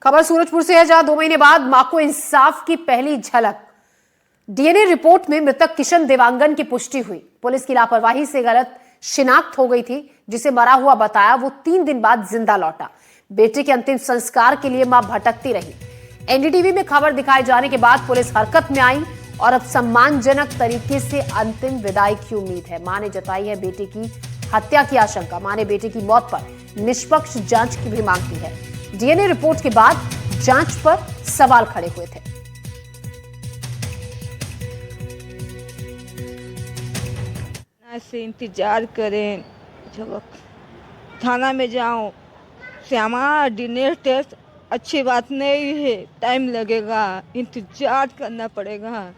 खबर सूरजपुर से है, जहां 2 महीने बाद मां को इंसाफ की पहली झलक। डीएनए रिपोर्ट में मृतक किशन देवांगन की पुष्टि हुई। पुलिस की लापरवाही से गलत शिनाख्त हो गई थी। जिसे मरा हुआ बताया, वो 3 दिन बाद जिंदा लौटा। बेटे के अंतिम संस्कार के लिए मां भटकती रही। एनडीटीवी में खबर दिखाए जाने के बाद पुलिस हरकत में आई और अब सम्मानजनक तरीके से अंतिम विदाई की उम्मीद है। मां ने जताई है बेटे की हत्या की आशंका। मां ने बेटे की मौत पर निष्पक्ष जांच की भी मांग की है। डीएनए रिपोर्ट के बाद जांच पर सवाल खड़े हुए थे। से इंतजार करें, जब थाना में जाऊं, श्यामा डीएनए टेस्ट अच्छी बात नहीं है, टाइम लगेगा, इंतजार करना पड़ेगा।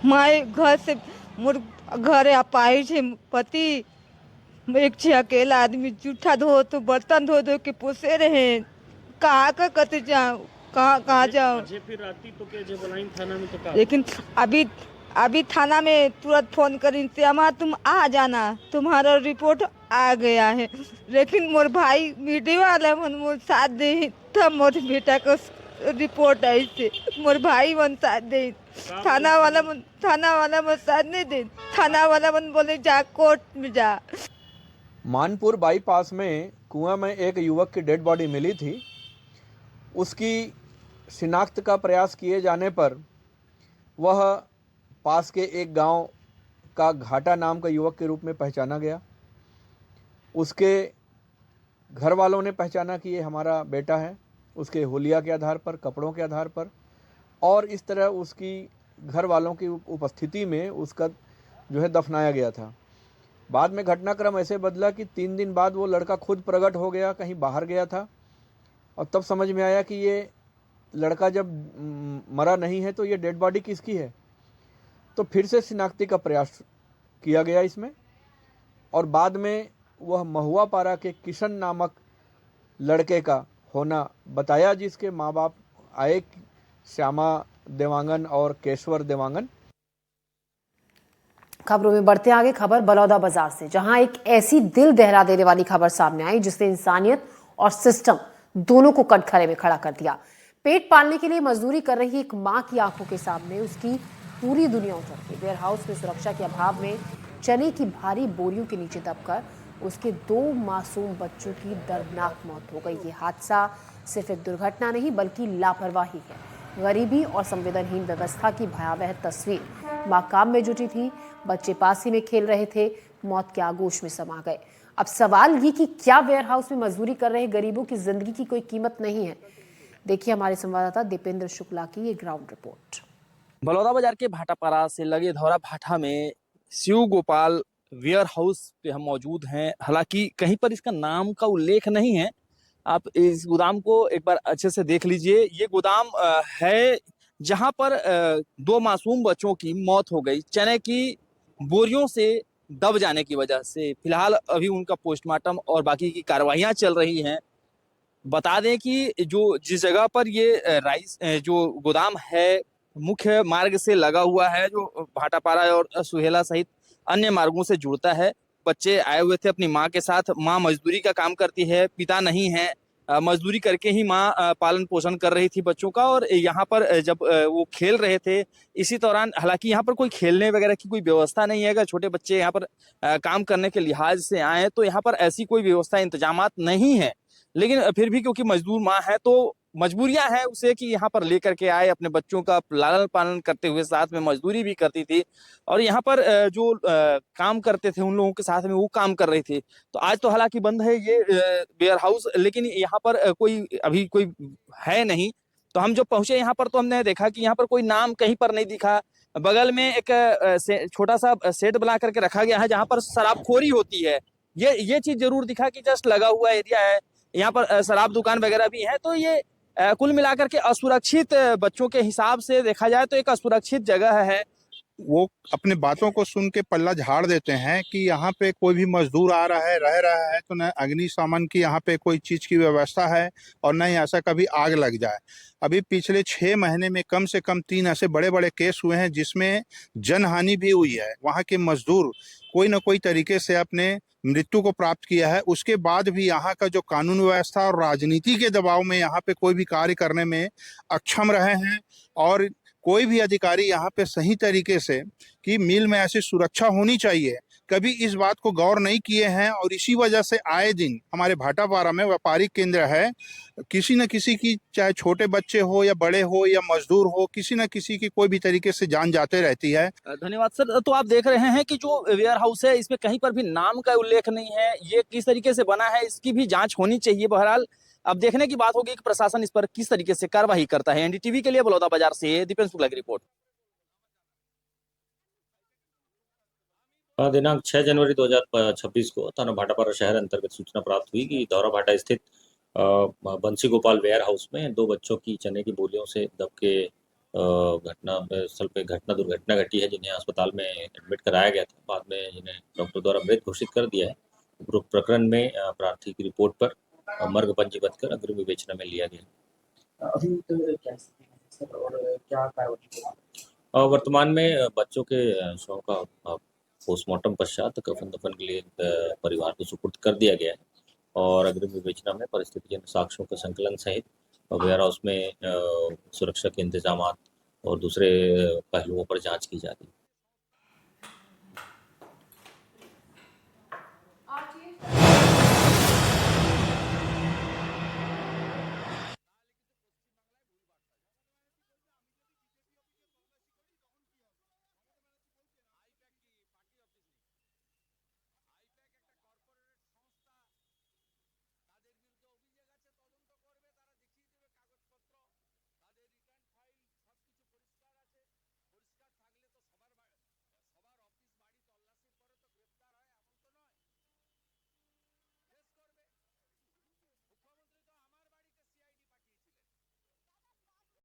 माए घर से घर अपाई है, पति एक छे अकेला आदमी, जूठा धो तो बर्तन धो धो के पोसे रहे। कहाँ का कते जाऊँ, कहाँ जाऊँ। फिर राती तो के बुलाइन थाना में तो लेकिन अभी थाना में तुरंत फोन करी, श्यामा तुम आ जाना, तुम्हारा रिपोर्ट आ गया है। लेकिन मोर भाई मीडिया वाला मोर साथ दे, तब मोर बेटा को रिपोर्ट आई थे। मोर भाई मन साथ दे, थाना वाला मन साथ नहीं दे। थाना वाला मन बोले जा कोर्ट में जा। मानपुर बाईपास में कुआं में एक युवक की डेड बॉडी मिली थी। उसकी शिनाख्त का प्रयास किए जाने पर वह पास के एक गांव का घाटा नाम का युवक के रूप में पहचाना गया। उसके घर वालों ने पहचाना कि ये हमारा बेटा है, उसके हुलिया के आधार पर, कपड़ों के आधार पर, और इस तरह उसकी घर वालों की उपस्थिति में उसका जो है दफनाया गया था। बाद में घटनाक्रम ऐसे बदला कि 3 दिन बाद वो लड़का खुद प्रकट हो गया, कहीं बाहर गया था, और तब समझ में आया कि ये लड़का जब मरा नहीं है तो ये डेड बॉडी किसकी है। तो फिर से शिनाख्ती का प्रयास किया गया इसमें, और बाद में वह महुआ पारा के किशन नामक लड़के का होना बताया, जिसके माँ बाप आए, श्यामा देवांगन और केशवर देवांगन। खबरों में बढ़ते आगे, खबर बलौदा बाजार से, जहां एक ऐसी दिल दहला देने वाली खबर सामने आई जिसने इंसानियत और सिस्टम दोनों को कटघरे में खड़ा कर दिया। पेट पालने के लिए मजदूरी कर रही एक मां की आंखों के सामने उसकी पूरी दुनिया उतर गई। वेयर हाउस में सुरक्षा के अभाव में चने की भारी बोरियों के नीचे दबकर उसके 2 मासूम बच्चों की दर्दनाक मौत हो गई। ये हादसा सिर्फ एक दुर्घटना नहीं बल्कि लापरवाही है। गरीबी और संवेदनहीन व्यवस्था की भयावह तस्वीर। मां काम में जुटी थी, बच्चे पास ही में खेल रहे थे, मौत के आगोश में समा गए। अब सवाल ये कि क्या वेयर हाउस में मजदूरी कर रहे गरीबों की जिंदगी की कोई कीमत नहीं है? देखिए हमारे संवाददाता दीपेंद्र शुक्ला की ये ग्राउंड रिपोर्ट। बलौदा बाजार के भाटापारा से लगे धौरा भाटा में शिव गोपाल वेयर हाउस पे हम मौजूद हैं। हालांकि कहीं पर इसका नाम का उल्लेख नहीं है। आप इस गोदाम को एक बार अच्छे से देख लीजिए। ये गोदाम है जहां पर 2 मासूम बच्चों की मौत हो गई चने की बोरियों से दब जाने की वजह से। फिलहाल अभी उनका पोस्टमार्टम और बाकी की कार्रवाइयां चल रही हैं। बता दें कि जिस जगह पर ये राइस जो गोदाम है मुख्य मार्ग से लगा हुआ है, जो भाटापारा और सुहेला सहित अन्य मार्गों से जुड़ता है। बच्चे आए हुए थे अपनी माँ के साथ। माँ मजदूरी का काम करती है, पिता नहीं है। मजदूरी करके ही माँ पालन पोषण कर रही थी बच्चों का। और यहाँ पर जब वो खेल रहे थे इसी दौरान, हालांकि यहाँ पर कोई खेलने वगैरह की कोई व्यवस्था नहीं है। अगर छोटे बच्चे यहाँ पर काम करने के लिहाज से आए तो यहाँ पर ऐसी कोई व्यवस्था इंतजामात नहीं है। लेकिन फिर भी क्योंकि मजदूर माँ है तो मजबूरियां हैं उसे कि यहाँ पर लेकर के आए, अपने बच्चों का लालन पालन करते हुए साथ में मजदूरी भी करती थी। और यहाँ पर जो काम करते थे उन लोगों के साथ में वो काम कर रही थी। तो आज तो हालांकि बंद है ये वेयर हाउस, लेकिन यहाँ पर अभी कोई है नहीं। तो हम जब पहुंचे यहाँ पर तो हमने देखा कि यहाँ पर कोई नाम कहीं पर नहीं दिखा। बगल में एक छोटा सा शेड बना करके रखा गया है जहाँ पर शराबखोरी होती है। ये चीज जरूर दिखा कि जस्ट लगा हुआ एरिया है, यहाँ पर शराब दुकान वगैरह भी है। तो ये कुल मिलाकर के असुरक्षित, बच्चों के हिसाब से देखा जाए तो एक असुरक्षित जगह है। वो अपने बातों को सुन के पल्ला झाड़ देते हैं कि यहाँ पे कोई भी मजदूर आ रहा है, रह रहा है, तो न अग्निशमन की यहाँ पे कोई चीज की व्यवस्था है और न ही ऐसा कभी आग लग जाए। अभी पिछले 6 महीने में कम से कम 3 ऐसे बड़े बड़े केस हुए हैं जिसमें जनहानि भी हुई है। वहाँ के मजदूर कोई न कोई तरीके से अपने मृत्यु को प्राप्त किया है। उसके बाद भी यहाँ का जो कानून व्यवस्था और राजनीति के दबाव में यहाँ पे कोई भी कार्य करने में अक्षम रहे हैं और कोई भी अधिकारी यहाँ पे सही तरीके से कि मिल में ऐसी सुरक्षा होनी चाहिए, कभी इस बात को गौर नहीं किए हैं। और इसी वजह से आए दिन हमारे भाटापारा में व्यापारिक केंद्र है, किसी न किसी की, चाहे छोटे बच्चे हो या बड़े हो या मजदूर हो, किसी न किसी की कोई भी तरीके से जान जाते रहती है। धन्यवाद सर। तो आप देख रहे हैं कि जो वेयर हाउस है इसमें कहीं पर भी नाम का उल्लेख नहीं है, ये किस तरीके से बना है इसकी भी जांच होनी चाहिए। बहरहाल अब देखने की बात होगी कि प्रशासन इस पर किस तरीके से कार्रवाई करता है। एनडीटीवी के लिए बलौदा बाजार से दीपेंद्र शुक्ला की रिपोर्ट। दिनांक 6 जनवरी 2026 को थाना भाटापारा शहर अंतर्गत सूचना प्राप्त हुई कि दौरा भाटा स्थित बंसी गोपाल वेयर हाउस में 2 बच्चों की चने की बोलियों से दब के घटना स्थल पे दुर्घटना घटी है, जिन्हें अस्पताल में एडमिट कराया गया था। बाद में जिन्हें डॉक्टर द्वारा मृत घोषित कर दिया है। उपरोक्त प्रकरण में प्रार्थी की रिपोर्ट पर मर्ग पंजीबद्ध कर अग्रिम विवेचना में लिया गया। अभी तो क्या स्थिति है सर और क्या कार्रवाई? वर्तमान में बच्चों के शव का पोस्टमार्टम पश्चात कफन दफन के लिए परिवार को सुपुर्द कर दिया गया है और अग्रिम विवेचना में परिस्थितिजन्य साक्ष्यों के संकलन सहित वेयर हाउस में सुरक्षा के इंतजाम और दूसरे पहलुओं पर जांच की जाती है।